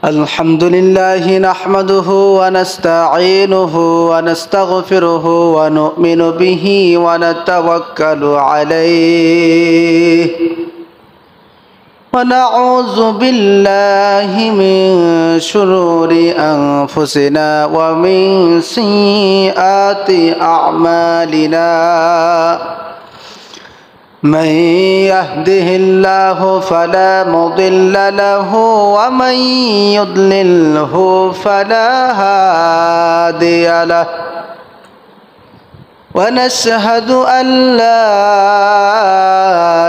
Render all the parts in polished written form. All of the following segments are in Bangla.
الحمد لله نحمده ونستعينه ونستغفره ونؤمن به ونتوكل عليه ونعوذ بالله من شرور أنفسنا ومن سيئات أعمالنا من يهده الله فلا مضل له ومن يضلله فلا هادي له ونشهد أن لا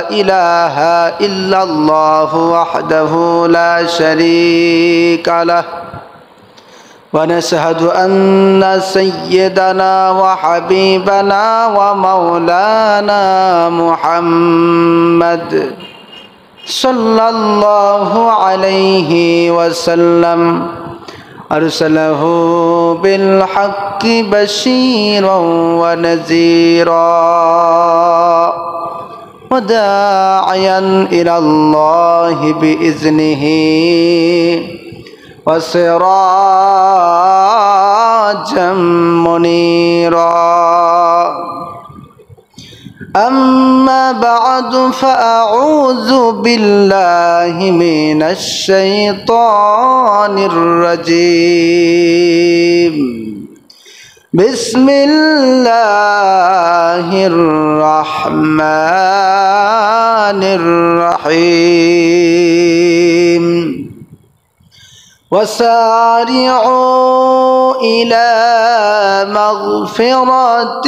إله إلا الله وحده لا شريك له ونشهد أن سيدنا وحبيبنا ومولانا محمد صلى الله عليه وسلم أرسله بالحق بشيرا ونذيرا وداعيا إلى الله بإذنه وسراجا منيرا أما بعد فأعوذ بالله من الشيطان الرجيم بسم الله الرحمن الرحيم وسارعوا إلى مغفرة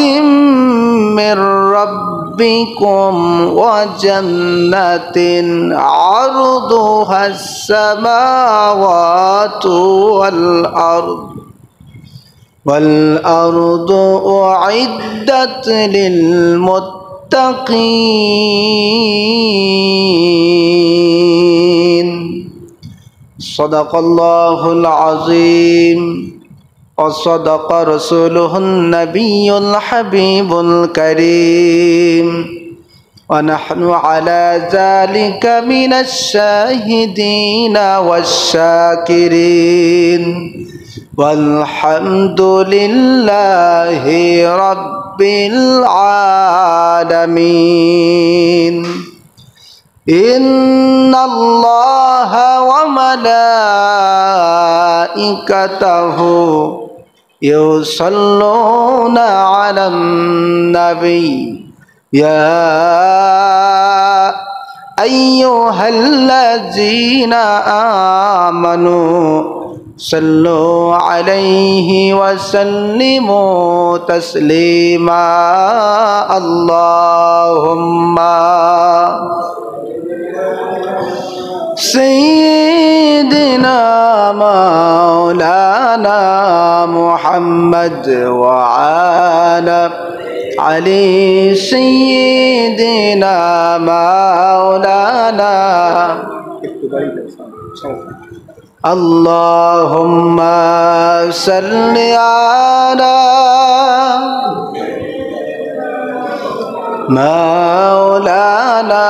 من ربكم وجنة عرضها السماوات والأرض أعدت للمتقين صدق الله العظيم وصدق رسوله النبي الحبيب الكريم ونحن على ذلك من الشاهدين والشاكرين والحمد لله رب العالمين إن الله وملائكته يصلون على النبي يا أيها الذين آمنوا صلوا عليه وسلموا تسليما اللهم سيدنا مولانا محمد وعلى علي سيدنا مولانا اللهم صل على مولانا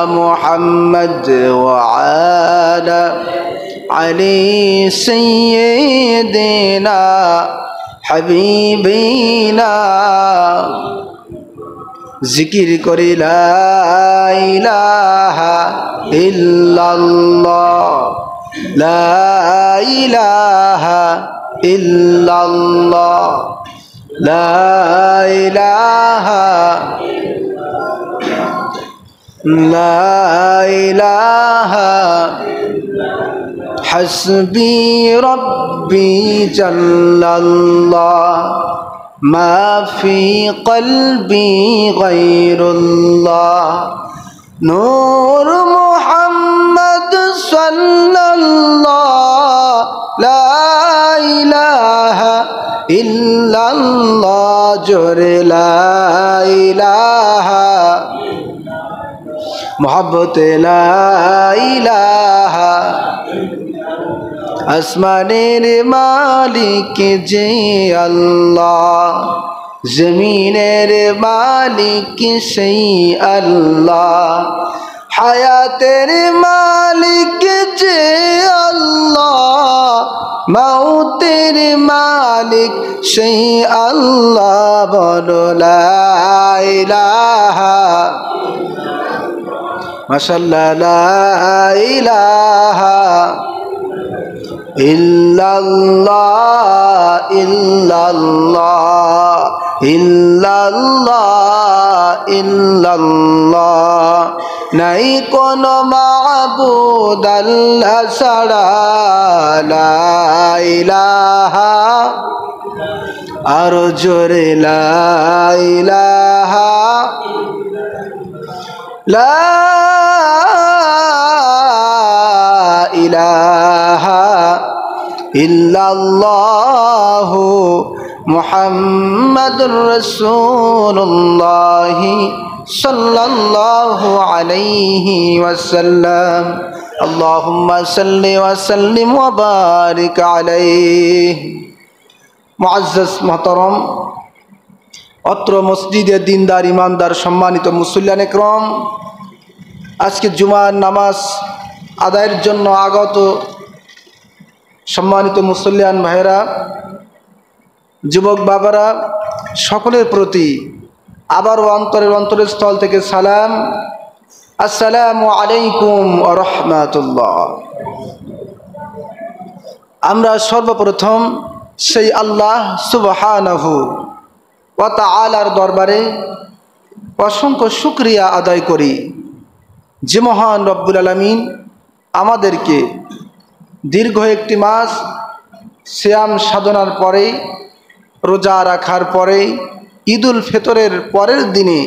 محمد وعلى علي سيدنا حبيبنا জিকির করি লা ইলাহা ইল্লাল্লাহ লা ইলাহা ইল্লাল্লাহ লা ইলাহা لا إله حسبي ربي جل الله ما في قلبي غير الله نور محمد صلى الله لا إله إلا الله جر لا إله محبت لا ইলাহা আসমানের মালিক যে আল্লাহ জমিনের মালিক সেই আল্লাহ হায়াতের মালিক যে আল্লাহ মৌতের মালিক সেই আল্লাহ বলো লা ইলাহা মাশাআল্লাহ লা ইলাহা ইল্লাল্লাহ ইল্লাল্লাহ ইল্লাল্লাহ ইল্লাল্লাহ নাই কোনো মাবুদ আল্লাহ ছাড়া লা ইলাহা আর জোরে লা ইলাহা লা ইলাহা ইল্লাল্লাহু মুহাম্মাদুর রাসূলুল্লাহ সাল্লাল্লাহু আলাইহি ওয়াসাল্লাম আল্লাহুম্মা সাল্লি ওয়া সাল্লিম ওয়া বারিক আলাইহি। মুআজ্জাজ মুহতারাম, অত্র মসজিদে দিনদার ইমানদার সম্মানিত মুসল্লিয়ান ইকরাম, আজকে জুমার নামাজ আদায়ের জন্য আগত সম্মানিত মুসল্লিয়ান ভাইরা, যুবক বাবারা, সকলের প্রতি আবারও অন্তরের স্থল থেকে সালাম, আসসালামু আলাইকুম ওয়া রাহমাতুল্লাহ। আমরা সর্বপ্রথম সেই আল্লাহ সুবহানাহু ওয়া তাআলার দরবারে অসংখ্য শুকরিয়া আদায় করি যে মহান রব্বুল আলামিন আমাদেরকে দীর্ঘ একটি মাস সিয়াম সাধনার পরে, রোজা রাখার পরে, ঈদুল ফিতরের পরের দিনে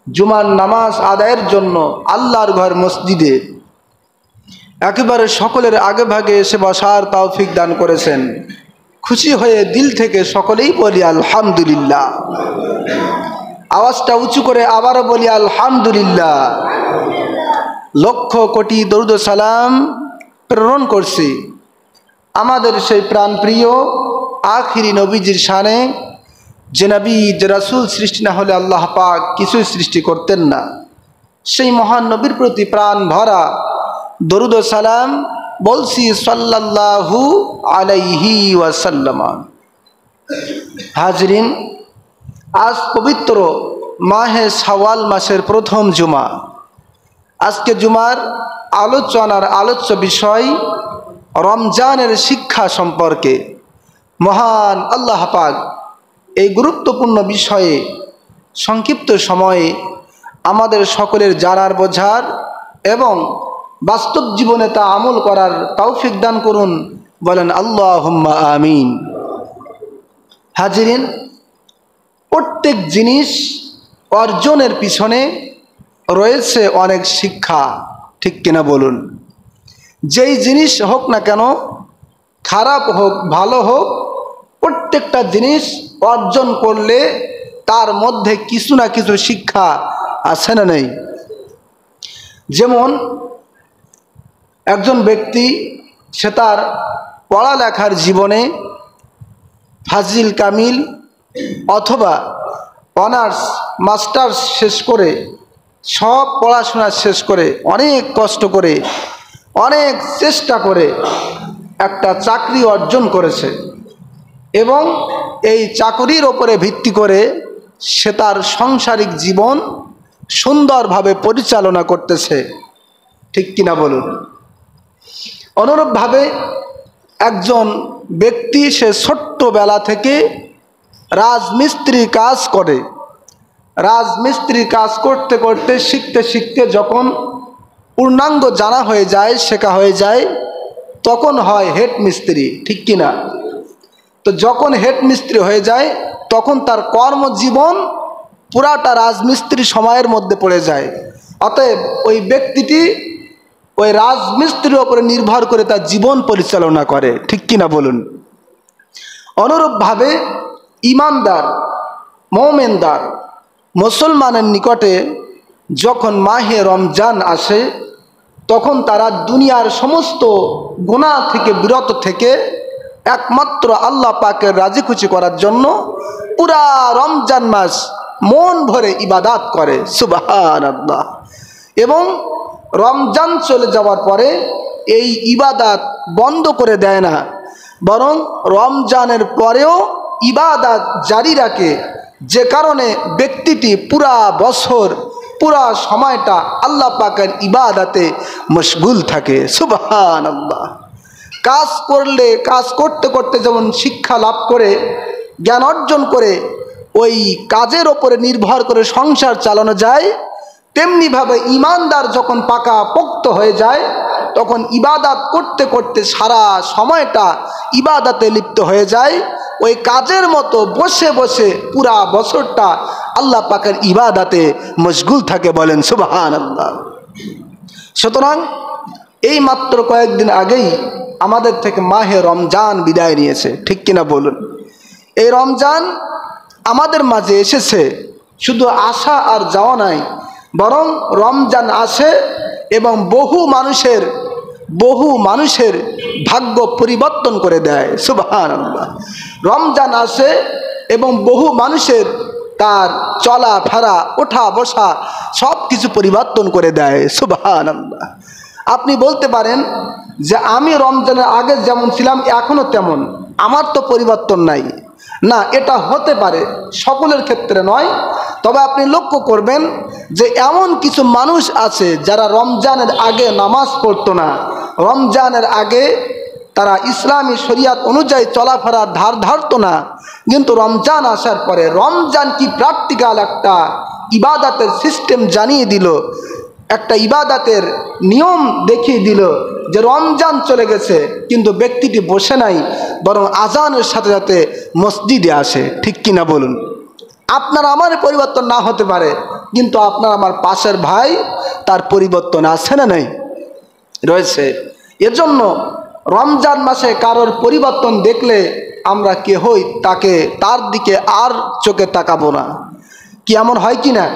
জুমার নামাজ আদায়ের জন্য আল্লাহর ঘর মসজিদে একেবারে সকলের আগে ভাগে এসে বসার তৌফিক দান করেছেন। খুশি হয়ে দিল থেকে সকলেই বলি আলহামদুলিল্লাহ। আওয়াজটা উঁচু করে আবারও বলি আলহামদুলিল্লাহ। লক্ষ কোটি দরুদ সালাম প্রেরণ করছি আমাদের সেই প্রাণপ্রিয় আখিরি নবীজির শানে, যে নবী যে রাসূল সৃষ্টি না হলে আল্লাহ পাক কিছুই সৃষ্টি করতেন না, সেই মহান নবীর প্রতি প্রাণ ভরা দরুদ সালাম বলছি সাল্লাল্লাহু আলাইহি ওয়াসাল্লাম। হাজরিন, আজ পবিত্র মাহে শাওয়াল মাসের প্রথম জুমা। আজকে জুমার আলোচ্য বিষয় রমজানের শিক্ষা সম্পর্কে। মহান আল্লাহ পাক এই গুরুত্বপূর্ণ বিষয়ে সংক্ষিপ্ত সময়ে আমাদের সকলের জানার, বোঝার এবং বাস্তব জীবনে তা আমল করার তৌফিক দান করুন, বলেন আল্লাহুম্মা আমিন। হাজিরিন, প্রত্যেক জিনিস অর্জনের পিছনে রয়েছে অনেক শিক্ষা, ঠিক কিনা বলুন? যেই জিনিস হোক না কেন, খারাপ হোক ভালো হোক, প্রত্যেকটা জিনিস অর্জন করলে তার মধ্যে কিছু না কিছু শিক্ষা আছে না নেই? যেমন একজন ব্যক্তি সে তার পড়ালেখার জীবনে ফাজিল কামিল অথবা অনার্স মাস্টার্স শেষ করে, সব পড়াশোনা শেষ করে, অনেক কষ্ট করে, অনেক চেষ্টা করে একটা চাকরি অর্জন করেছে এবং এই চাকরির ওপরে ভিত্তি করে সে তার সাংসারিক জীবন সুন্দরভাবে পরিচালনা করতেছে, ঠিক কিনা বলুন? অনুরূপভাবে একজন ব্যক্তি সে ছোট্টবেলা থেকে রাজমিস্ত্রি কাজ করে, রাজমিস্ত্রি কাজ করতে করতে শিখতে শিখতে যখন পূর্ণাঙ্গ জানা হয়ে যায়, শেখা হয়ে যায়, তখন হয় হেড মিস্ত্রি, ঠিক কিনা? তো যখন হেড মিস্ত্রি হয়ে যায় তখন তার কর্মজীবন পুরাটা রাজমিস্ত্রি সময়ের মধ্যে পড়ে যায়। অতএব ওই ব্যক্তিটি ওই রাজমিস্ত্রির ওপরে নির্ভর করে তার জীবন পরিচালনা করে, ঠিক কিনা বলুন? অনুরূপভাবে ইমানদার, মুমিনদার মুসলমানের নিকটে যখন মাহে রমজান আসে তখন তারা দুনিয়ার সমস্ত গুনাহ থেকে বিরত থেকে একমাত্র আল্লাহ পাকের রাজি খুশি করার জন্য পুরা রমজান মাস মন ভরে ইবাদত করে, সুবহানাল্লাহ। এবং রমজান চলে যাওয়ার পরে এই ইবাদত বন্ধ করে দেয় না, বরং রমজানের পরেও ইবাদত জারি রাখে, যে কারণে ব্যক্তিটি পুরা বছর পুরা সময়টা আল্লাহ পাকের ইবাদতে মশগুল থাকে। সুবহানাল্লাহ। কাজ করলে কাজ করতে করতে যেমন শিক্ষা লাভ করে, জ্ঞান অর্জন করে, ওই কাজের ওপরে নির্ভর করে সংসার চালানো যায়, তেমনিভাবে ইমানদার যখন পাকা পোক্ত হয়ে যায় তখন ইবাদত করতে করতে সারা সময়টা ইবাদতে লিপ্ত হয়ে যায়। ওই কাজের মতো বসে বসে পুরা বছরটা আল্লাহ পাকের ইবাদতে মশগুল থাকে। বলেন সুবহানাল্লাহ। সুতরাং এই মাত্র কয়েকদিন আগেই আমাদের থেকে মাহে রমজান বিদায় নিয়েছে, ঠিক কিনা বলুন? এই রমজান আমাদের মাঝে এসেছে, শুধু আসা আর যাওয়া নাই, বরং রমজান আসে এবং বহু মানুষের ভাগ্য পরিবর্তন করে দেয়। সুবহানাল্লাহ। রমজান আসে এবং বহু মানুষের তার চলাফেরা ওঠা বসা সব কিছু পরিবর্তন করে দেয়। সুবহানাল্লাহ। আপনি বলতে পারেন যে আমি রমজানের আগে যেমন ছিলাম এখনও তেমন, আমার তো পরিবর্তন নাই। না, এটা হতে পারে, সকলের ক্ষেত্রে নয়। তবে আপনি লক্ষ্য করবেন যে এমন কিছু মানুষ আছে যারা রমজানের আগে নামাজ পড়তো না, রমজানের আগে তারা ইসলামী শরিয়াত অনুযায়ী চলাফেরার ধার ধারতো না, কিন্তু রমজান আসার পরে রমজান কি প্র্যাকটিক্যাল একটা ইবাদতের সিস্টেম জানিয়ে দিল, একটা ইবাদতের নিয়ম দেখিয়ে দিল যে রমজান চলে গেছে কিন্তু ব্যক্তিটি বসে নাই, বরং আজানের সাথে সাথে মসজিদে আসে। ঠিক কিনা বলুন? আপনার আমার পরিবর্তন না হতে পারে, কিন্তু আপনার আমার পাশের ভাই তার পরিবর্তন আছে না নাই? রয়েছে। এজন্য রমজান মাসে কারোর পরিবর্তন দেখলে আমরা কেহই তার দিকে আর চোখে তাকাবো না। কি এমন হয় কি না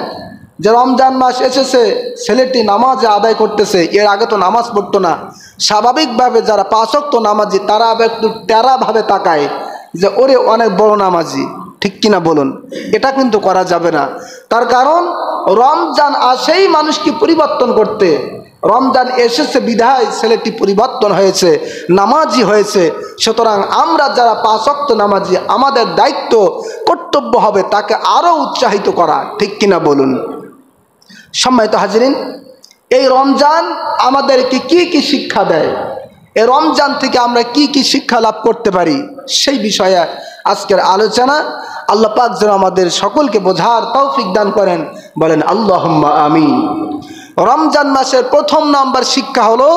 যে রমজান মাস এসেছে, ছেলেটি নামাজ আদায় করতেছে, এর আগে তো নামাজ পড়তো না, স্বাভাবিকভাবে যারা 5 ওয়াক্ত নামাজি তারা একটু টেরাভাবে তাকায় যে ওরে অনেক বড় নামাজি। ঠিক কিনা বলুন? এটা কিন্তু করা যাবে না। তার কারণ রমজান আসেই মানুষকে পরিবর্তন করতে, রমজান এসেছে বিধায় ছেলেটি পরিবর্তন হয়েছে, নামাজি হয়েছে। সুতরাং আমরা যারা 5 ওয়াক্ত নামাজি, আমাদের দায়িত্ব কর্তব্য হবে তাকে আরও উৎসাহিত করা। ঠিক কিনা বলুন? সম্মানিত হাজিরিন, এই রমজান আমাদেরকে কি কি শিক্ষা দেয়, এই রমজান থেকে আমরা কি কি শিক্ষা লাভ করতে পারি, সেই বিষয়ে আজকের আলোচনা। আল্লাহ পাক যেন আমাদের সকলকে বোঝার তৌফিক দান করেন। বলেন আল্লাহুম্মা আমিন। রমজান মাসের প্রথম নাম্বার শিক্ষা হলো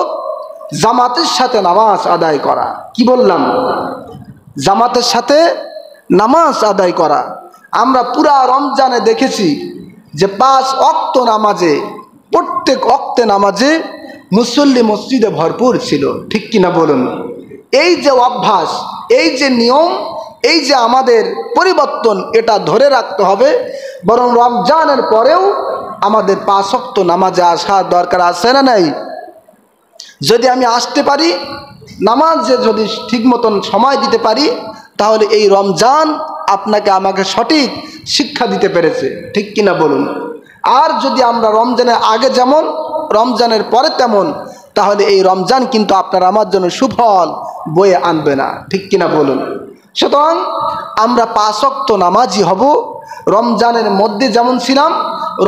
জামাতের সাথে নামাজ আদায় করা। কি বললাম? জামাতের সাথে নামাজ আদায় করা। আমরা পুরা রমজানে দেখেছি যে 5 ওয়াক্ত নামাজে, প্রত্যেক ওয়াক্তে নামাজে মুসল্লি মসজিদে ভরপুর ছিল। ঠিক কিনা বলুন? এই যে অভ্যাস, এই যে নিয়ম, এই যে আমাদের পরিবর্তন, এটা ধরে রাখতে হবে। বরং রমজানের পরেও আমাদের 5 ওয়াক্ত নামাজে আসার দরকার আছে না নাই? যদি আমি আসতে পারি, নামাজে যদি ঠিক মতন সময় দিতে পারি, তাহলে এই রমজান আপনাকে আমাকে সঠিক শিক্ষা দিতে পেরেছে। ঠিক কিনা বলুন? আর যদি আমরা রমজানের আগে যেমন, রমজানের পরে তেমন, তাহলে এই রমজান কিন্তু আপনার আমার জন্য সুফল বয়ে আনবে না। ঠিক কিনা বলুন? সুতরাং আমরা 5 ওয়াক্ত নামাজি হব, রমজানের মধ্যে যেমন ছিলাম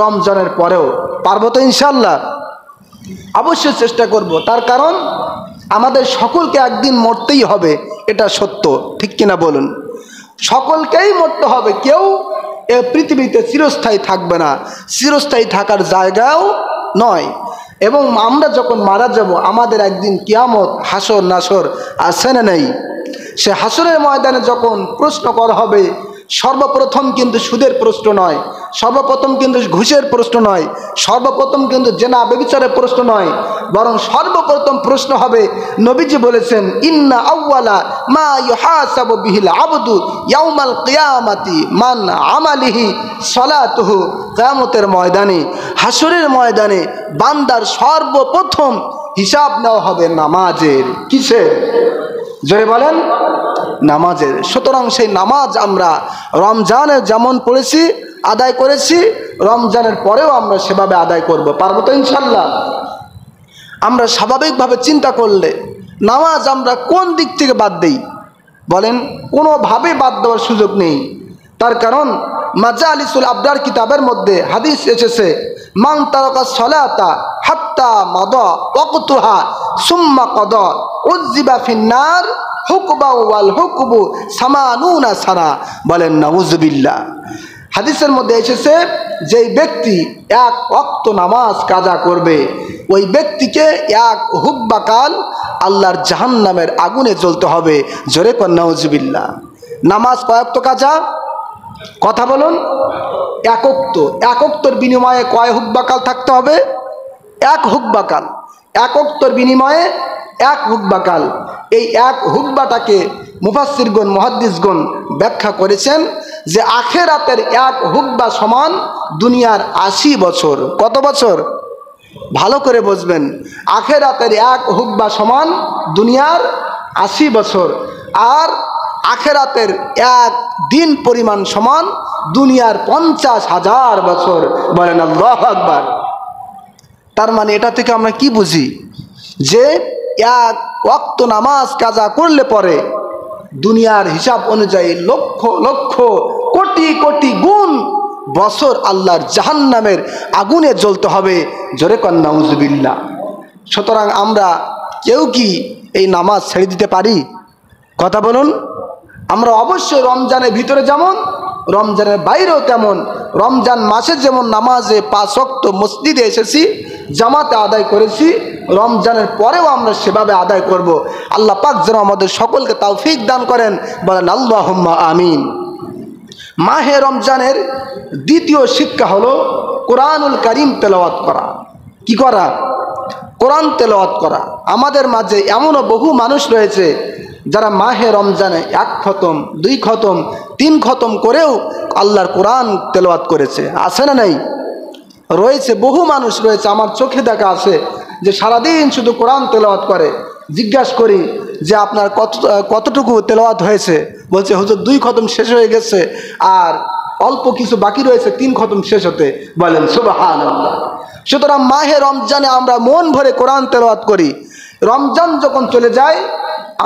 রমজানের পরেও। পারবো তো ইনশাল্লাহ? অবশ্যই চেষ্টা করব। তার কারণ আমাদের সকলকে একদিন মরতেই হবে, এটা সত্য। ঠিক কিনা বলুন? সকলকেই মরতে হবে, কেউ এ পৃথিবীতে চিরস্থায়ী থাকবে না, চিরস্থায়ী থাকার জায়গাও নয়। এবং আমরা যখন মারা যাব, আমাদের একদিন কিয়ামত, হাসর নাসর আছে না নেই? সে হাসরের ময়দানে যখন প্রশ্ন করা হবে, সর্বপ্রথম কিন্তু সুদের প্রশ্ন নয়, সর্বপ্রথম কিন্তু ঘুষের প্রশ্ন নয়, সর্বপ্রথম কিন্তু জেনা ব্যভিচারের প্রশ্ন নয়, বরং সর্বপ্রথম প্রশ্ন হবে, নবীজি বলেছেন, ইন্না আউয়ালা মা ইউহাসাবু বিহিল আবদু ইয়াউমাল কিয়ামাতি মান আমালিহি সালাতুহু। কিয়ামতের ময়দানে, হাসরের ময়দানে বান্দার সর্বপ্রথম হিসাব নেওয়া হবে নামাজের। কিসের? জোরে বলেন, নামাজের। সুতরাং সেই নামাজ আমরা রমজানের যেমন পড়েছি, আদায় করেছি, রমজানের পরেও আমরা সেভাবে আদায় করব। পারবো তো ইনশাল্লাহ? আমরা স্বাভাবিকভাবে চিন্তা করলে নামাজ আমরা কোন দিক থেকে বাদ দিই? বলেন কোনোভাবে বাদ দেওয়ার সুযোগ নেই। তার কারণ মাজালিসুল আবরার কিতাবের মধ্যে হাদিস এসেছে, মান তারাকা সলাতা হাত্তা মাদা ওয়াকতুহা সুম্মা কদা উযিবা ফিন্নার হুকবা ওয়াল হুকবু সামানুনা সানা। বলেন নাউযুবিল্লাহ। হাদিসের মধ্যে এসেছে, যেই ব্যক্তি এক ওয়াক্ত নামাজ কাজা করবে ওই ব্যক্তিকে এক হুকবাকাল আল্লাহর জাহান্নামের আগুনে জ্বলতে হবে। জোরে কর নাউযুবিল্লাহ। নামাজ কয় ওয়াক্ত কাজা? কথা বলুন। এক ওয়াক্ত। এক ওয়াক্তর বিনিময়ে কয় হুকবাকাল থাকতে হবে? এক হুকবাকাল। এক ওয়াক্তর বিনিময়ে এক হুকবাকাল। এই এক হুকবাটাকে মুফাসসিরগণ মুহাদ্দিসগণ ব্যাখ্যা করেছেন যে আখিরাতের এক হুকবা সমান দুনিয়ার ৮০ বছর। কত বছর? ভালো করে বুঝবেন। আখিরাতের এক হুকবা সমান দুনিয়ার ৮০ বছর, আর আখিরাতের এক দিন পরিমাণ সমান দুনিয়ার ৫০,০০০ বছর। বলেন আল্লাহু আকবার। তার মানে এটা থেকে আমরা কি বুঝি? যে এক ওয়াক্ত নামাজ কাজা করলে পরে দুনিয়ার হিসাব অনুযায়ী লক্ষ লক্ষ কোটি কোটি গুণ বছর আল্লাহর জাহান্নামের আগুনে জ্বলতে হবে। জোরে কর নাউযুবিল্লাহ। সুতরাং আমরা কেউ কি এই নামাজ ছেড়ে দিতে পারি? কথা বলুন। আমরা অবশ্যই রমজানের ভিতরে যেমন, রমজানের বাইরেও তেমন, রমজান মাসে যেমন নামাজে ৫ ওয়াক্ত মসজিদে এসেছি, জামাতে আদায় করেছি, রমজানের পরেও আমরা সেভাবে আদায় করব। আল্লাহ পাক যেন আমাদের সকলকে তৌফিক দান করেন। বলেন আল্লাহুম্মা আমিন। মাহে রমজানের দ্বিতীয় শিক্ষা হলো কোরআনুল কারীম তেলাওয়াত করা। কি করা? কোরআন তেলাওয়াত করা। আমাদের মাঝে এমনও বহু মানুষ রয়েছে যারা মাহে রমজানে ১ খতম, ২ খতম, ৩ খতম করেও আল্লাহর কোরআন তেলাওয়াত করেছে। আছে না নাই? রয়েছে, বহু মানুষ রয়েছে, আমার চোখে দেখা আছে, যে সারাদিন শুধু কোরআন তেলাওয়াত করে। জিজ্ঞাসা করি যে আপনার কতটুকু তেলাওয়াত হয়েছে? বলছে হুজুর ২ খতম শেষ হয়ে গেছে, আর অল্প কিছু বাকি রয়েছে ৩ খতম শেষ হতে। বলেন সুবহানাল্লাহ। সুতরাং মাহে রমজানে আমরা মন ভরে কোরআন তেলাওয়াত করি। রমজান যখন চলে যায়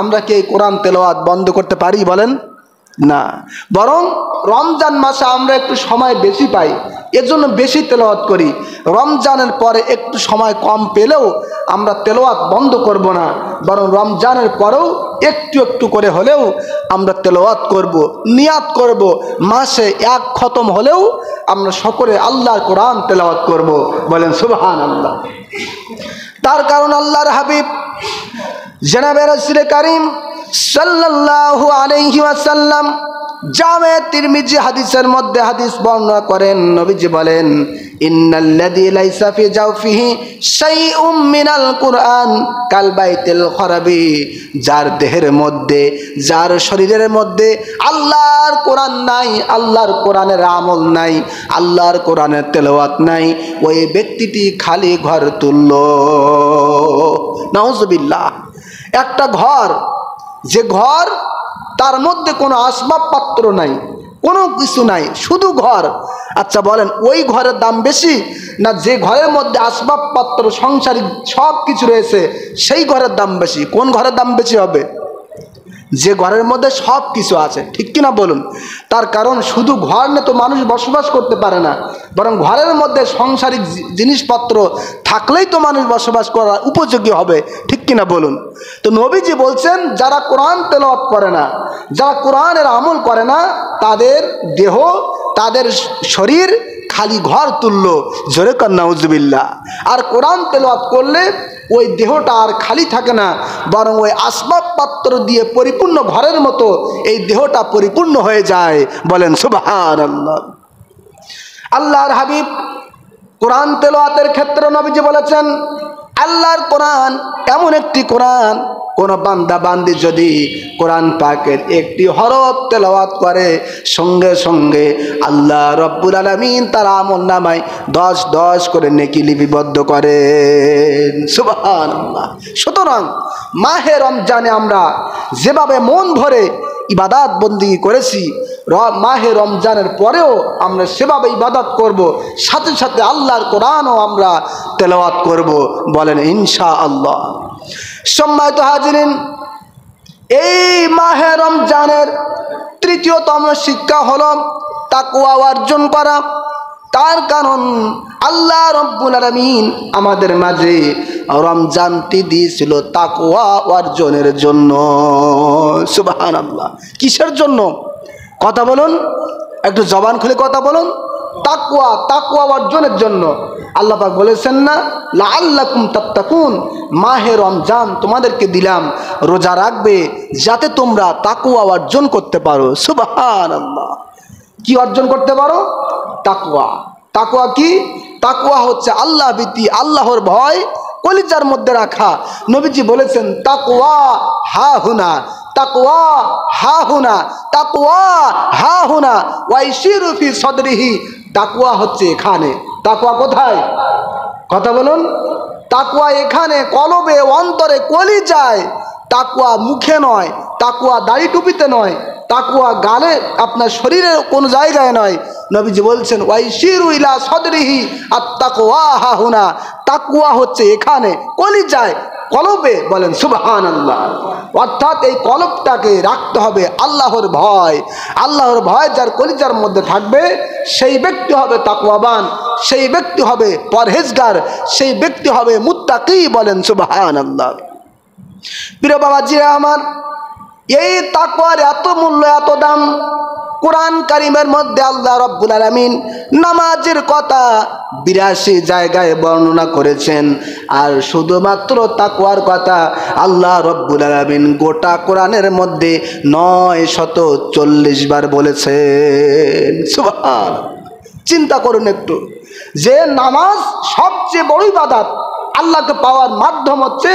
আমরা কি এই কোরআন তেলাওয়াত বন্ধ করতে পারি? বলেন না। বরং রমজান মাসে আমরা একটু সময় বেশি পাই, এজন্য বেশি তেলাওয়াত করি। রমজানের পরে একটু সময় কম পেলেও আমরা তেলাওয়াত বন্ধ করব না, বরং রমজানের পরেও একটু একটু করে হলেও আমরা তেলাওয়াত করব, নিয়াত করব, মাসে ১ খতম হলেও আমরা সকলে আল্লাহর কোরআন তেলাওয়াত করব। বলেন সুবহানাল্লাহ। তার কারণ আল্লাহর হাবিব জনাবে রাসূল কারীম সাল্লাল্লাহু আলাইহি ওয়াসাল্লাম জামে তিরমিজি হাদিসের মধ্যে হাদিস বর্ণনা করেন, নবীজি বলেন, ইন্নাল্লাযী লাইসা ফি জাওফিহি শাইউম মিনাল কুরআন কাল বাইতিল খরাবি। যার দেহের মধ্যে, যার শরীরের মধ্যে আল্লাহর কোরআন নাই, আল্লাহর কোরআনের আমল নাই, আল্লাহর কোরআনের তেলাওয়াত নাই, ওই ব্যক্তিটি খালি ঘর তুল্য। নাউযুবিল্লাহ। একটা ঘর, যে ঘর তার মধ্যে কোনো আসবাবপত্র নাই, কোনো কিছু নাই, শুধু ঘর। আচ্ছা বলেন ওই ঘরের দাম বেশি, না যে ঘরের মধ্যে আসবাবপত্র সংসারিক সব কিছু রয়েছে সেই ঘরের দাম বেশি? কোন ঘরের দাম বেশি হবে? যে ঘরের মধ্যে সব কিছু আছে, ঠিক কিনা বলুন। তার কারণ শুধু ঘর নিয়ে তো মানুষ বসবাস করতে পারে না, বরং ঘরের মধ্যে সংসারিক জিনিসপত্র থাকলেই তো মানুষ বসবাস করার উপযোগী হবে, ঠিক কিনা বলুন। তো নবীজি বলছেন, যারা কোরআন তেলাওয়াত করে না, যারা কোরআনের আমল করে না, তাদের দেহ, তাদের শরীর খালি ঘর তুল্য। জোরে কর নাউযুবিল্লাহ। আর কোরআন তেলাওয়াত করলে ওই দেহটা আর খালি থাকে না, বরং ওই আসবাবপত্র দিয়ে পরিপূর্ণ ঘরের মতো এই দেহটা পরিপূর্ণ হয়ে যায়। বলেন সুবহানাল্লাহ। আল্লাহর হাবিব কোরআন তেলাওয়াতের ক্ষেত্রে নবীজি বলেছেন, আল্লাহর কোরআন এমন একটি কোরআন, কোন বান্দা বান্দি যদি কোরআন পাকের একটি হরফ তেলাওয়াত করে, সঙ্গে সঙ্গে আল্লাহ রব্বুল আলামিন তার আমলনামায় 10 করে নেকি লিপিবদ্ধ করেন। সুবহানাল্লাহ। সুতরাং মাহে রমজানে আমরা যেভাবে মন ভরে ইবাদত বন্দেগী করেছি, মাহে রমজানের পরেও আমরা সেভাবে ইবাদত করব, সাথে সাথে আল্লাহর কোরআনও আমরা তেলাওয়াত করব। বলেন ইনশাআল্লাহ। সম্মানিত হাজিরিন, এই মাহে রমজানের তৃতীয়তম শিক্ষা হলো তাকওয়া অর্জন করা। তার কারণ আল্লাহ রাব্বুল আলামিন আমাদের মাঝে রমজানটি দিয়েছিল তাকওয়া অর্জনের জন্য। সুবহানাল্লাহ। কিসের জন্য? কথা বলুন, একটু জবান খুলে কথা বলুন। তাকওয়া অর্জনের জন্য। আল্লাহ পাক বলেছেন না, লাআল্লাকুম তাত্তাকুন, মাহে রমজান তোমাদেরকে দিলাম রোজা রাখবে যাতে তোমরা তাকওয়া অর্জন করতে পারো। সুবহানাল্লাহ। কি অর্জন করতে পারো? তাকওয়া। তাকওয়া কি? তাকওয়া হচ্ছে আল্লাহ ভীতি, আল্লাহর ভয় কলিজার মধ্যে রাখা। নবীজি বলেছেন তাকওয়া হা হুনা, তাকওয়া হা হুনা, তাকওয়া হা হুনা ওয়াইশিরু ফি সদরিহি। তাকওয়া হচ্ছে এখানে। তাকওয়া কোথায়? কথা বলুন। তাকওয়া এখানে, কলবে, অন্তরে, কলিজায়। তাকওয়া মুখে নয়, তাকওয়া দাড়ি টুপিতে নয়, তাকওয়া গালে আপনার শরীরের কোন জায়গায় নয়। নবীজি বলছেন ওয়াইশিরু ইলা সদরিহি আত-তাকওয়া হাহুনা। তাকওয়া হচ্ছে এখানে, কলিজায়, কলবে। বলেন সুবহানাল্লাহ। অর্থাৎ এই কলবটাকে রাখতে হবে আল্লাহর ভয়। আল্লাহর ভয় যার কলিজার মধ্যে থাকবে সেই ব্যক্তি হবে তাকওয়াবান, সেই ব্যক্তি হবে পরহেজগার, সেই ব্যক্তি হবে মুত্তাকি। বলেন সুবহানাল্লাহ। প্রিয় বাবাজিরা আমার, এই তাকওয়ার এত মূল্য, এত দাম। কোরআন কারীমের মধ্যে আল্লাহ রাব্বুল আলামিন নামাজের কথা 82 জায়গায় বর্ণনা করেছেন। আর শুধুমাত্র তাকওয়ার কথা আল্লাহ রাব্বুল আলামিন গোটা কোরআনের মধ্যে 940 বার বলেছেন। সুবহান। চিন্তা করুন একটু, যে নামাজ সবচেয়ে বড় ইবাদত, আল্লাহকে পাওয়ার মাধ্যম হচ্ছে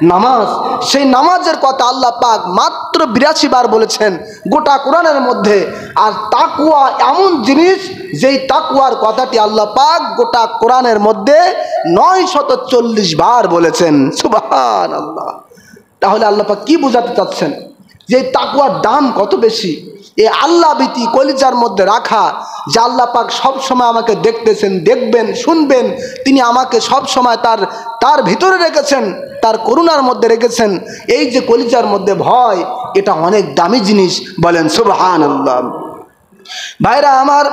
নামাজ। সেই নামাজের কথা আল্লাহ পাক মাত্র 82 বার বলেছেন গোটা কোরআনের মধ্যে। আর তাকওয়া এমন জিনিস, যেই তাকওয়ার কথাটি আল্লাহ পাক গোটা কোরআনের মধ্যে 940 বার বলেছেন। সুবহানাল্লাহ। তাহলে আল্লাহ পাক কি বোঝাতে চাচ্ছেন? যে তাকওয়ার দাম কত বেশি। এই আল্লাহ ভীতি কলিজার মধ্যে রাখা, যে আল্লাহ পাক সব সময় আমাকে দেখতেছেন, দেখবেন, শুনবেন। তিনি আমাকে সব সময় তার ভিতরে রেখেছেন, তার করুণার মধ্যে রেখেছেন। এই যে কলিজার মধ্যে ভয়, এটা অনেক দামি জিনিস। বলেন সুবহানাল্লাহ। ভাইরা আমার,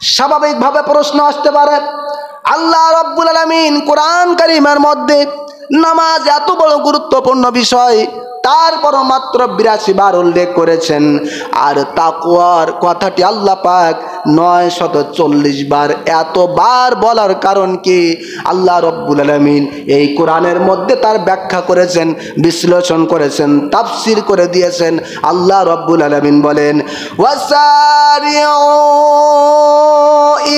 স্বাভাবিকভাবে প্রশ্ন আসতে পারে, আল্লাহ রাব্বুল আলামিন কোরআন কারীমের মধ্যে নামাজ এত বড় গুরুত্বপূর্ণ বিষয়, তারপর মাত্র 82 বার উল্লেখ করেছেন। আর তাকওয়ার কথাটি আল্লাহ পাক 940 বার, এতবার বলার কারণ কি? আল্লাহ রাব্বুল আলামিন এই কোরআনের মধ্যে তার ব্যাখ্যা করেছেন, বিশ্লেষণ করেছেন, তাফসীর করে দিয়েছেন। আল্লাহ রাব্বুল আলামিন বলেন ওয়াসারিউ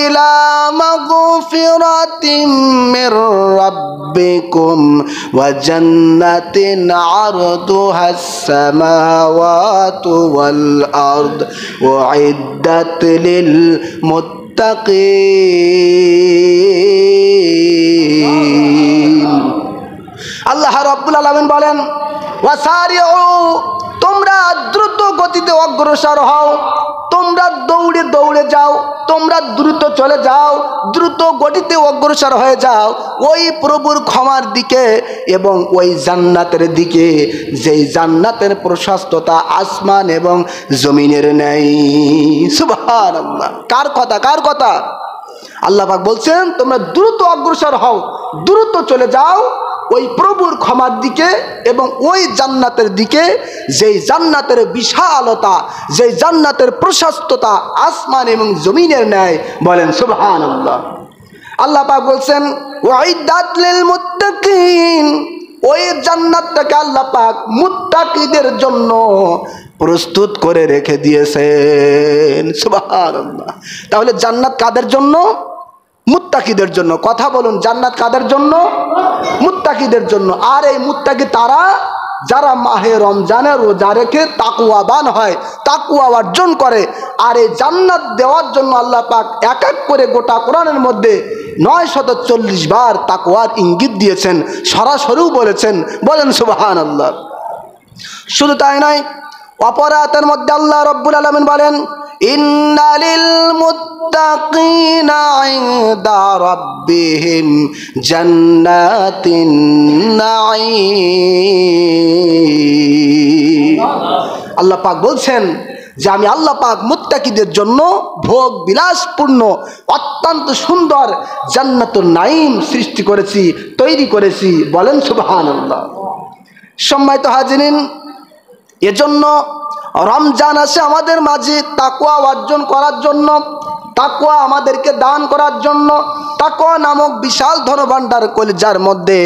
ইলা মাগফিরাতিম মির রাব্বিকুম ওয়া জান্নাতিন আরদুহাস সামাওয়াতু ওয়াল আরদ উইদ্দাত লিল মুত্তাকিন। আল্লাহ রাব্বুল আলামিন বলেন ওয়াসারিউ, তোমরা দ্রুত গতিতে অগ্রসর হও, তোমরা দৌড়ে দৌড়ে যাও, তোমরা দ্রুত চলে যাও, দ্রুত গতিতে অগ্রসর হয়ে যাও ওই প্রভুর ক্ষমার দিকে এবং ওই জান্নাতের দিকে, যেই জান্নাতের প্রশস্ততা আসমান এবং জমিনের ন্যায়। সুবহানাল্লাহ। কার কথা? কার কথা? আল্লাহ পাক বলছেন তোমরা দ্রুত অগ্রসর হও, দ্রুত চলে যাও ওই প্রভুর ক্ষমার দিকে এবং ওই জান্নাতের দিকে, যেই জান্নাতের বিশালতা, যেই জান্নাতের প্রশস্ততা আসমান এবং জমিনের ন্যায়। বলেন সুবহানাল্লাহ। আল্লাহ পাক বলছেন উইদ্দাত লিল মুত্তাকিন, ওই জান্নাতটাকে আল্লাহ পাক মুত্তাকিদের জন্য প্রস্তুত করে রেখে দিয়েছেন। সুবহানাল্লাহ। তাহলে জান্নাত কাদের জন্য? মুত্তাকিদের জন্য। কথা বলুন, জান্নাত কাদের জন্য? মুত্তাকিদের জন্য। আর এই মুত্তাকি তারা যারা মাহে রমজানে রোজা রেখে তাকওয়াবান হয়, তাকওয়া অর্জন করে। আর এই জান্নাত দেওয়ার জন্য আল্লাহ পাক এক এক করে গোটা কোরআনের মধ্যে 940 বার তাকওয়ার ইঙ্গিত দিয়েছেন, সরাসরিও বলেছেন। বলেন সুবহানাল্লাহ। শুধু তাই নয়, অপর আয়াতের মধ্যে আল্লাহ রাব্বুল আলামিন বলেন ইন্নালিল للمتقين عند ربهم جنات النعيم আল্লাহ পাক বলছেন যে আমি আল্লাহ পাক মুত্তাকিদের জন্য ভোগ বিলাসপূর্ণ অত্যন্ত সুন্দর জান্নাতুন নাঈম সৃষ্টি করেছি, তৈরি করেছি। বলেন সুবহানাল্লাহ। সম্মানিত হাজিরিন, এজন্য রমজান আসে আমাদের মাঝে তাকওয়া অর্জন করার জন্য, তাকওয়া আমাদেরকে দান করার জন্য, তাকওয়া নামক বিশাল ধনভাণ্ডার কলিজার মধ্যে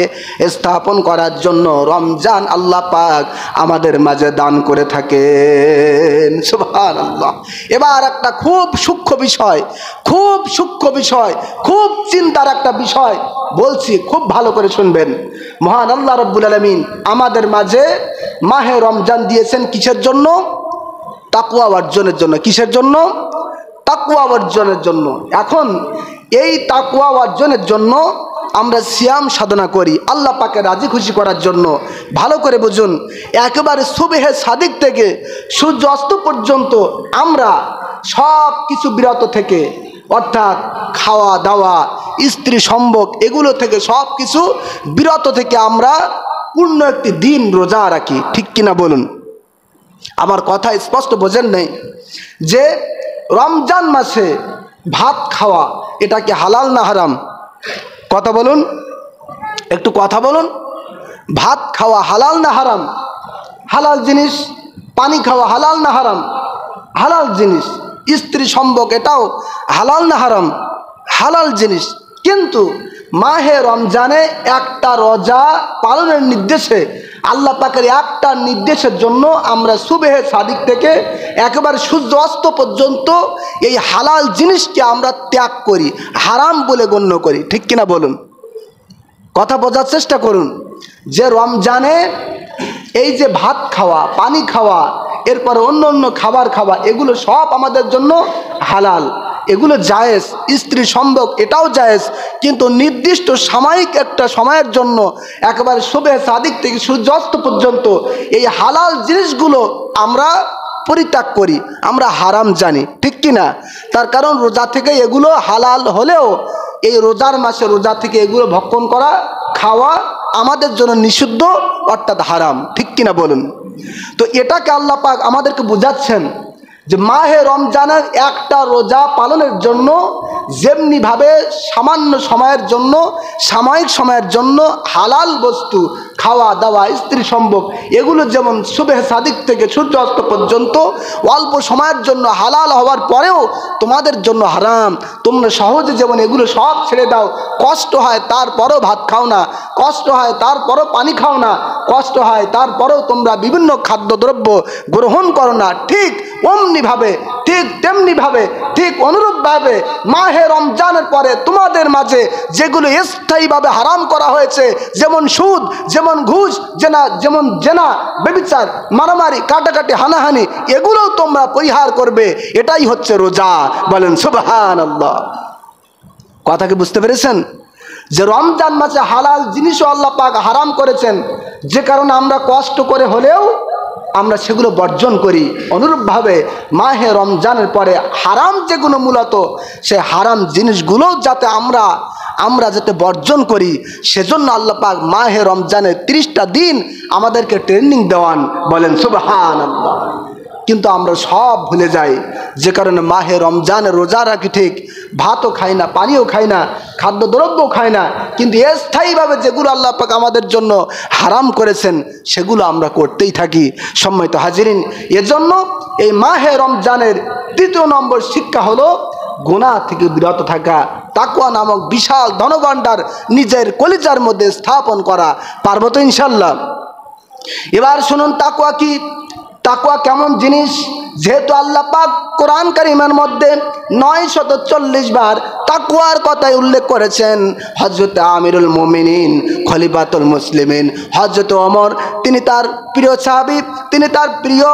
স্থাপন করার জন্য রমজান আল্লাহ পাক আমাদের মাঝে দান করে থাকেন। সুবহানাল্লাহ। এবার একটা খুব সূক্ষ্ম বিষয়, খুব সূক্ষ্ম বিষয়, খুব চিন্তার একটা বিষয় বলছি, খুব ভালো করে শুনবেন। মহান আল্লাহ রাব্বুল আলামিন আমাদের মাঝে মাহে রমজান দিয়েছেন কিসের জন্য? তাকওয়া অর্জনের জন্য। কিসের জন্য? তাকওয়া অর্জনের জন্য। এখন এই তাকওয়া অর্জনের জন্য আমরা সিয়াম সাধনা করি আল্লাহ পাকে রাজি খুশি করার জন্য। ভালো করে বুঝুন, একেবারে সুবহে সাদিক থেকে সূর্য অস্ত পর্যন্ত আমরা সব কিছু বিরত থেকে, অর্থাৎ খাওয়া দাওয়া, স্ত্রী সম্ভোগ, এগুলো থেকে সব কিছু বিরত থেকে আমরা পূর্ণ একটি দিন রোজা রাখি। ঠিক কিনা বলুন? আমার কথা স্পষ্ট বোঝেন নেই যে রমজান মাসে ভাত খাওয়া এটা কি হালাল না হারাম? কথা বলুন, একটু কথা বলুন। ভাত খাওয়া হালাল না হারাম? হালাল জিনিস। পানি খাওয়া হালাল না হারাম? হালাল জিনিস। স্ত্রী সম্ভোগ এটাও হালাল না হারাম? হালাল জিনিস। কিন্তু মাহে রমজানে একটা রোজা পালনের নির্দেশে, আল্লাহ পাকের একটা নির্দেশের জন্য আমরা সুবহে সাদিক থেকে একেবারে সূর্য অস্ত পর্যন্ত এই হালাল জিনিসকে আমরা ত্যাগ করি, হারাম বলে গণ্য করি। ঠিক কিনা বলুন? কথা বোঝার চেষ্টা করুন যে রমজানে এই যে ভাত খাওয়া, পানি খাওয়া, এরপর অন্য অন্য খাবার খাওয়া, এগুলো সব আমাদের জন্য হালাল, এগুলো জায়েজ। স্ত্রী সম্ভোগ এটাও জায়েজ, কিন্তু নির্দিষ্ট সাময়িক একটা সময়ের জন্য একেবারে সুবহে সাদিক থেকে সূর্যাস্ত পর্যন্ত এই হালাল জিনিসগুলো আমরা পরিত্যাগ করি, আমরা হারাম জানি। ঠিক কিনা? তার কারণ রোজা থেকে এগুলো হালাল হলেও এই রোজার মাসে রোজা থেকে এগুলো ভক্ষণ করা, খাওয়া আমাদের জন্য নিষিদ্ধ, অর্থাৎ হারাম। ঠিক কিনা বলুন? তো এটাকে আল্লাহ পাক আমাদেরকে বোঝাচ্ছেন যে মাহে রমজানের একটা রোজা পালনের জন্য যেমনিভাবে সামান্য সময়ের জন্য, সাময়িক সময়ের জন্য হালাল বস্তু খাওয়া দাওয়া, স্ত্রী সম্ভোগ, এগুলো যেমন সুবহে সাদিক থেকে সূর্য অস্ত পর্যন্ত অল্প সময়ের জন্য হালাল হওয়ার পরেও তোমাদের জন্য হারাম। তোমরা সহজে যেমন এগুলো সব ছেড়ে দাও, কষ্ট হয় তারপরও ভাত খাও না, কষ্ট হয় তারপরও পানি খাও না, কষ্ট হয় তারপরেও তোমরা বিভিন্ন খাদ্যদ্রব্য গ্রহণ করো না, ঠিক অমনিভাবে, ঠিক তেমনিভাবে, ঠিক অনুরূপভাবে মাহে রমজানের পরে তোমাদের মাঝে যেগুলো স্থায়ীভাবে হারাম করা হয়েছে, যেমন সুদ, যেমন ঘুষ, যেমন জেনা, ব্যভিচার, মারামারি, কাটাকাটি, হানাহানি, এগুলোও তোমরা পরিহার করবে। এটাই হচ্ছে রোজা। বলেন সুবহানাল্লাহ। কথা কি বুঝতে পেরেছেন? যে রমজান মাসে হালাল জিনিসও আল্লাহ পাক হারাম করেছেন, যে কারণে আমরা কষ্ট করে হলেও আমরা সেগুলো বর্জন করি। অনুরূপভাবে মাহে রমজানের পরে হারাম যেগুলো মূলত, সে হারাম জিনিসগুলোও যাতে আমরা যাতে বর্জন করি, সেজন্য আল্লাহ পাক মাহে রমজানের 30টা দিন আমাদেরকে ট্রেনিং দেওয়ান। বলেন সুবহানাল্লাহ। কিন্তু আমরা সব ভুলে যাই, যে কারণে মাহে রমজানে রোজা রাখি ঠিক, ভাতও খাই না, পানিও খাই না, খাদ্যদ্রব্যও খাই না, কিন্তু স্থায়ীভাবে যেগুলো আল্লাহ পাক আমাদের জন্য হারাম করেছেন সেগুলো আমরা করতেই থাকি। সম্মানিত হাজিরিন, এজন্য এই মাহে রমজানের 3য় নম্বর শিক্ষা হলো গুনাহ থেকে বিরত থাকা, তাকওয়া নামক বিশাল ধনভাণ্ডার নিজের কলিজার মধ্যে স্থাপন করা। পারবো তো ইনশাল্লাহ? এবার শুনুন তাকওয়া কি, তাকওয়া কেমন জিনিস। যেহেতু আল্লাহ পাক কোরআন কারীমের মধ্যে 940 বার তাকওয়ার কথাই উল্লেখ করেছেন। হযরত আমিরুল মুমিনিন খলিফাতুল মুসলিমিন হযরত ওমর, তিনি তার প্রিয় সাহাবী, তিনি তার প্রিয়,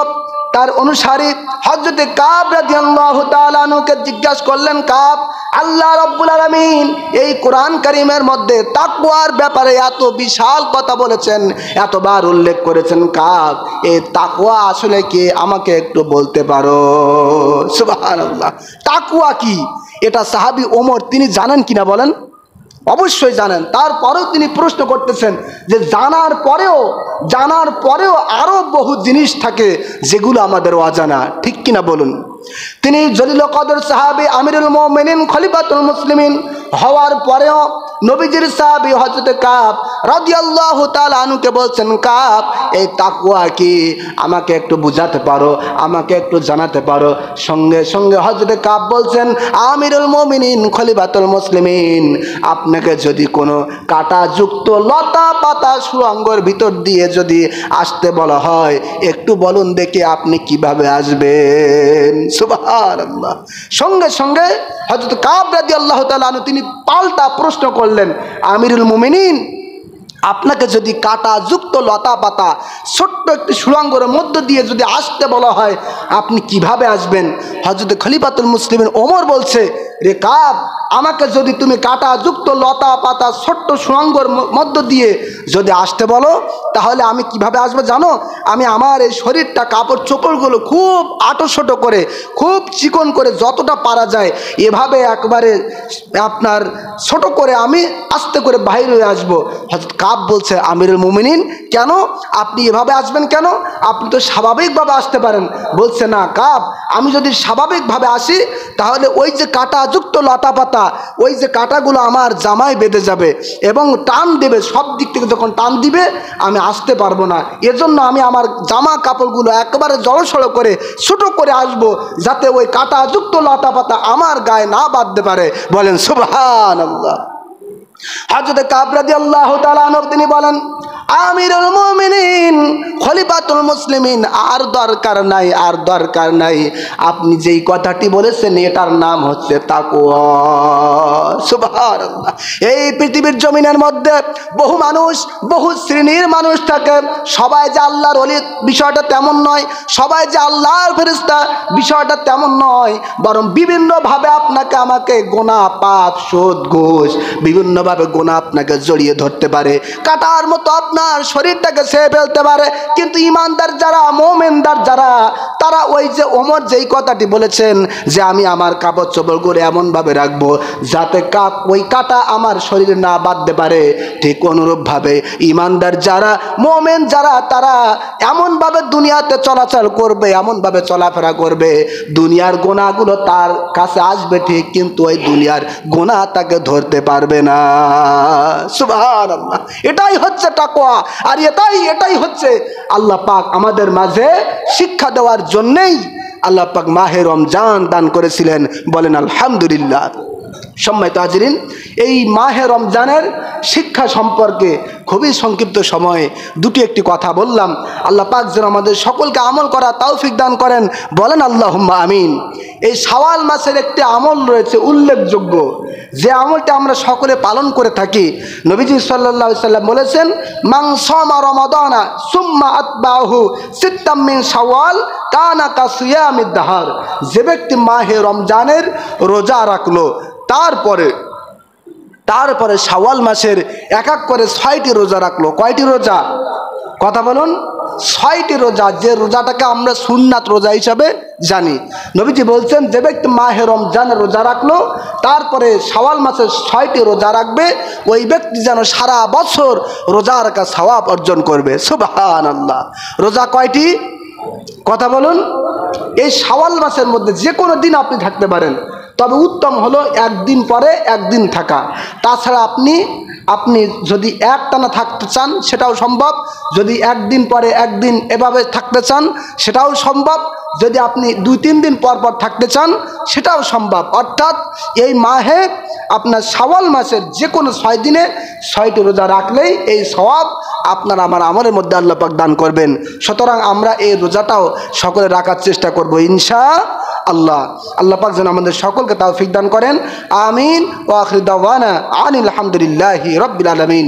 তার অনুসারী হযরত কাব রাদিয়াল্লাহু তাআলা আনহুকে জিজ্ঞাসা করলেন, কাব, আল্লাহ রাব্বুল আলামিন এই কোরআন কারীমের মধ্যে তাকওয়ার ব্যাপারে এত বিশাল কথা বলেছেন, এতবার উল্লেখ করেছেন, কাব এই তাকওয়া আসলে কি আমাকে একটু বলতে পারো? সুবহানাল্লাহ। তাকওয়া কি এটা সাহাবী ওমর তিনি জানেন কিনা বলেন? অবশ্যই জানেন। তারপরেও তিনি প্রশ্ন করতেছেন যে জানার পরেও আরও বহু জিনিস থাকে যেগুলো আমাদের অজানা, ঠিক কিনা বলুন? তিনি জলিল কদর সাহাবী আমিরুল মুমিনিন খলিফাতুল মুসলিমিন হওয়ার পরেও নবীজির সাহাবী হযরত কাব রাদিয়াল্লাহু তাআলা আনহুকে বলছেন, কাব এই তাকওয়া কি, আমাকে একটু বুঝাতে পারো, আমাকে একটু জানাতে পারো? সঙ্গে সঙ্গে হযরত কাব বলছেন, আমিরুল মুমিনিন খলিফাতুল মুসলিমিন, আপনাকে যদি কোনো কাঁটাযুক্ত লতা পাতা সুড়ঙ্গের ভিতর দিয়ে যদি আসতে বলা হয়, একটু বলুন দেখি আপনি কিভাবে আসবেন? সুবহানাল্লাহ। সঙ্গে সঙ্গে হযরত কাব রাদিয়াল্লাহু তাআলা আনহু তিনি পাল্টা প্রশ্ন করলেন, আমিরুল মুমিনিন, আপনাকে যদি কাঁটাযুক্ত লতা পাতা ছোট্ট একটি সুড়ঙ্গের মধ্য দিয়ে যদি আসতে বলা হয়, আপনি কিভাবে আসবেন? হযরত খলিফাতুল মুসলিমিন ওমর বলছে, রে কাব, আমাকে যদি তুমি কাঁটাযুক্ত লতা পাতা ছোট্ট সুড়ঙ্গের মধ্য দিয়ে যদি আসতে বলো, তাহলে আমি কিভাবে আসবো জানো? আমি আমার এই শরীরটা, কাপড় চোপড়গুলো খুব আটোশোটো করে, খুব চিকন করে, যতটা পারা যায় এভাবে একবারে আপনার ছোট করে আমি আস্তে করে বাইরে হয়ে আসবো। হযরত কাব বলছে, আমিরুল মুমিনিন, কেন আপনি এভাবে আসবেন কেন? আপনি তো স্বাভাবিকভাবে আসতে পারেন। বলছে, না কাব, আমি যদি স্বাভাবিকভাবে আসি তাহলে ওই যে কাঁটাযুক্ত লতা পাতা, ওই যে কাঁটাগুলো আমার জামায় বেঁধে যাবে এবং টান দেবে, সব দিক থেকে যখন টান দিবে আমি আসতে পারবো না। এজন্য আমি আমার জামা কাপড়গুলো একেবারে জড়সড় করে ছোট করে আসবো, যাতে ওই কাঁটাযুক্ত লতা পাতা আমার গায়ে না বাঁধতে পারে। বলেন সুবহানাল্লাহ। হযরত কাব রাদিয়াল্লাহু তাআলা আনহু তিনি বলেন, আমিরুল মুমিনিন খলিফাতুল মুসলিমিন, আর দরকার নাই, আপনি যেই কথাটি বলেছেন এটার নাম হচ্ছে তাকওয়া। সুবহানাল্লাহ। এই পৃথিবীর জমিনের মধ্যে বহু মানুষ, বহু শ্রেণীর মানুষ থাকে। সবাই যে আল্লাহর ওলি বিষয়টা তেমন নয়, সবাই যে আল্লাহর ফেরেশতা বিষয়টা তেমন নয়, বরং বিভিন্নভাবে আপনাকে আমাকে গুনাহ, পাপ, সুদ, ঘুষ, বিভিন্নভাবে গুনাহ আপনাকে জড়িয়ে ধরতে পারে, কাটার মতো আপনার শরীরটাকে ছেয়ে ফেলতে পারে। কিন্তু ইমানদার যারা, মুমিনদার যারা, তারা ওই যে ওমর যেই কথাটি বলেছেন যে আমি আমার কাপড় চোপড় করে এমনভাবে রাখবো যাতে ওই কাটা আমার শরীরে না বাঁধতে পারে, ঠিক অনুরূপভাবে ইমানদার যারা, মুমিন যারা, তারা এমনভাবে দুনিয়াতে চলাচল করবে, এমনভাবে চলাফেরা করবে, দুনিয়ার গুনাহগুলো তার কাছে আসবে ঠিক, কিন্তু ওই দুনিয়ার গুনাহ তাকে ধরতে পারবে না। সুবহানাল্লাহ। এটাই হচ্ছে তাকওয়া। আর এটাই হচ্ছে আল্লাহ পাক আমাদের মাঝে শিক্ষা দেওয়ার জন্যেই আল্লাহ পাক মাহে রমজান দান করেছিলেন। বলেন আলহামদুলিল্লাহ। সম্মানিত হাজিরিন, এই মাহে রমজানের শিক্ষা সম্পর্কে খুবই সংক্ষিপ্ত সময়ে একটি কথা বললাম। আল্লাহ পাক যেন আমাদের সকলকে আমল করা তৌফিক দান করেন। বলেন আল্লাহুম্মা আমিন। এই শাওয়াল মাসের একটি আমল রয়েছে উল্লেখযোগ্য, যে আমলটা আমরা সকলে পালন করে থাকি। নবীজি সাল্লাল্লাহু আলাইহি সাল্লাম বলেছেন, মান সামা রমাদানা সুম্মা আতবাহু সিত্তাম মিন শাওয়াল কানা কাসিয়ামিদ দাহর। যে ব্যক্তি মাহে রমজানের রোজা রাখলো, তারপরে শাওয়াল মাসের এক করে 6টি রোজা রাখলো। কয়টি রোজা? কথা বলুন। 6টি রোজা, যে রোজাটাকে আমরা সুন্নাত রোজা হিসাবে জানি। নবীজি বলছেন, যে ব্যক্তি মাহে রমজানের রোজা রাখলো, তারপরে শাওয়াল মাসের 6টি রোজা রাখবে, ওই ব্যক্তি যেন সারা বছর রোজা রাখা সওয়াব অর্জন করবে। সুবহানাল্লাহ। রোজা কয়টি? কথা বলুন। এই শাওয়াল মাসের মধ্যে যে কোনো দিন আপনি থাকতে পারেন, তবে উত্তম হলো একদিন পরে একদিন থাকা। তাছাড়া আপনি যদি একটানা থাকতে চান সেটাও সম্ভব, যদি একদিন পরে একদিন এভাবে থাকতে চান সেটাও সম্ভব, যদি আপনি 2-3 দিন পর পর থাকতে চান সেটাও সম্ভব। অর্থাৎ এই মাহে আপনার শাওয়াল মাসের যে কোনো 6 দিনে 6টি রোজা রাখলেই এই সওয়াব আপনার আমার আমলের মধ্যে আল্লাহ পাক দান করবেন। সুতরাং আমরা এই রোজাটাও সকলে রাখার চেষ্টা করব ইনশাআল্লাহ। আল্লাহ পাক যেন আমাদের সকলকে তৌফিক দান করেন। আমিন। ওয়া আখিরু দাওয়ানা আনিল হামদুলিল্লাহি রাব্বিল আলামিন।